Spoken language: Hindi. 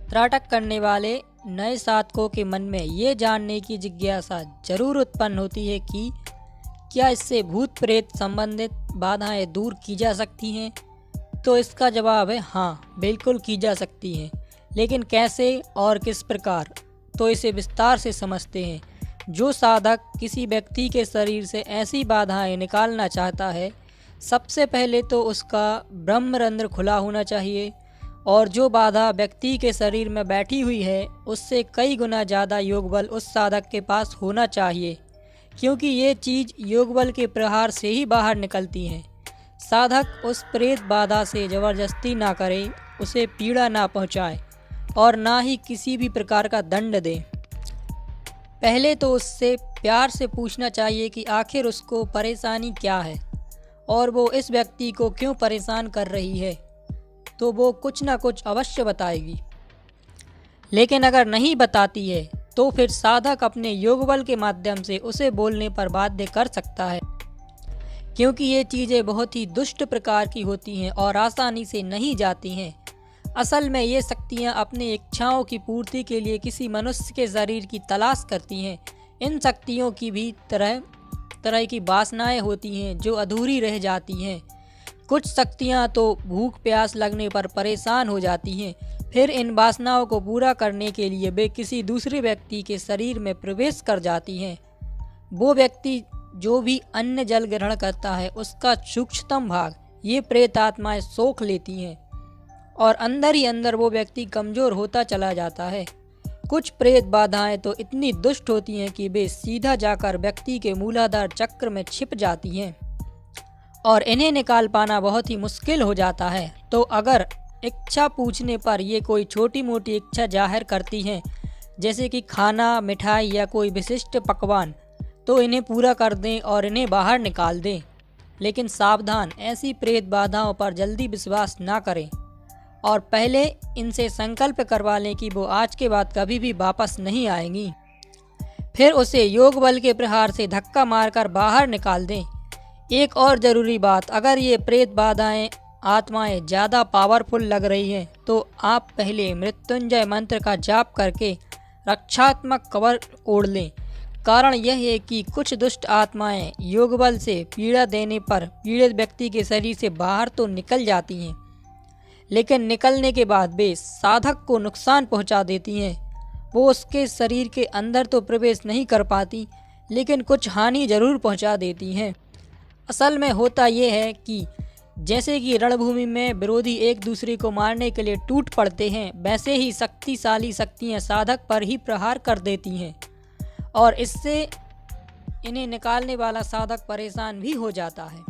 त्राटक करने वाले नए साधकों के मन में ये जानने की जिज्ञासा जरूर उत्पन्न होती है कि क्या इससे भूत प्रेत संबंधित बाधाएं दूर की जा सकती हैं। तो इसका जवाब है हाँ, बिल्कुल की जा सकती हैं। लेकिन कैसे और किस प्रकार, तो इसे विस्तार से समझते हैं। जो साधक किसी व्यक्ति के शरीर से ऐसी बाधाएं निकालना चाहता है, सबसे पहले तो उसका ब्रह्मरंध्र खुला होना चाहिए, और जो बाधा व्यक्ति के शरीर में बैठी हुई है उससे कई गुना ज़्यादा योग बल उस साधक के पास होना चाहिए, क्योंकि ये चीज़ योग बल के प्रहार से ही बाहर निकलती हैं। साधक उस प्रेत बाधा से ज़बरदस्ती ना करे, उसे पीड़ा ना पहुँचाए और ना ही किसी भी प्रकार का दंड दे। पहले तो उससे प्यार से पूछना चाहिए कि आखिर उसको परेशानी क्या है और वो इस व्यक्ति को क्यों परेशान कर रही है, तो वो कुछ ना कुछ अवश्य बताएगी। लेकिन अगर नहीं बताती है तो फिर साधक अपने योग बल के माध्यम से उसे बोलने पर बाध्य कर सकता है, क्योंकि ये चीज़ें बहुत ही दुष्ट प्रकार की होती हैं और आसानी से नहीं जाती हैं। असल में ये शक्तियाँ अपनी इच्छाओं की पूर्ति के लिए किसी मनुष्य के शरीर की तलाश करती हैं। इन शक्तियों की भी तरह तरह की वासनाएं होती हैं जो अधूरी रह जाती हैं। कुछ शक्तियाँ तो भूख प्यास लगने पर परेशान हो जाती हैं, फिर इन वासनाओं को पूरा करने के लिए वे किसी दूसरे व्यक्ति के शरीर में प्रवेश कर जाती हैं। वो व्यक्ति जो भी अन्न जल ग्रहण करता है उसका सूक्ष्मतम भाग ये प्रेत आत्माएं सोख लेती हैं और अंदर ही अंदर वो व्यक्ति कमज़ोर होता चला जाता है। कुछ प्रेत बाधाएं तो इतनी दुष्ट होती हैं कि वे सीधा जाकर व्यक्ति के मूलाधार चक्र में छिप जाती हैं और इन्हें निकाल पाना बहुत ही मुश्किल हो जाता है। तो अगर इच्छा पूछने पर ये कोई छोटी मोटी इच्छा जाहिर करती हैं, जैसे कि खाना, मिठाई या कोई विशिष्ट पकवान, तो इन्हें पूरा कर दें और इन्हें बाहर निकाल दें। लेकिन सावधान, ऐसी प्रेत बाधाओं पर जल्दी विश्वास ना करें और पहले इनसे संकल्प करवा लें कि वो आज के बाद कभी भी वापस नहीं आएंगी। फिर उसे योग बल के प्रहार से धक्का मारकर बाहर निकाल दें। एक और ज़रूरी बात, अगर ये प्रेत बाधाएं आत्माएं ज़्यादा पावरफुल लग रही हैं तो आप पहले मृत्युंजय मंत्र का जाप करके रक्षात्मक कवर ओढ़ लें। कारण यह है कि कुछ दुष्ट आत्माएं योग बल से पीड़ा देने पर पीड़ित व्यक्ति के शरीर से बाहर तो निकल जाती हैं, लेकिन निकलने के बाद वे साधक को नुकसान पहुंचा देती हैं। वो उसके शरीर के अंदर तो प्रवेश नहीं कर पाती, लेकिन कुछ हानि जरूर पहुंचा देती हैं। असल में होता ये है कि जैसे कि रणभूमि में विरोधी एक दूसरे को मारने के लिए टूट पड़ते हैं, वैसे ही शक्तिशाली शक्तियाँ साधक पर ही प्रहार कर देती हैं और इससे इन्हें निकालने वाला साधक परेशान भी हो जाता है।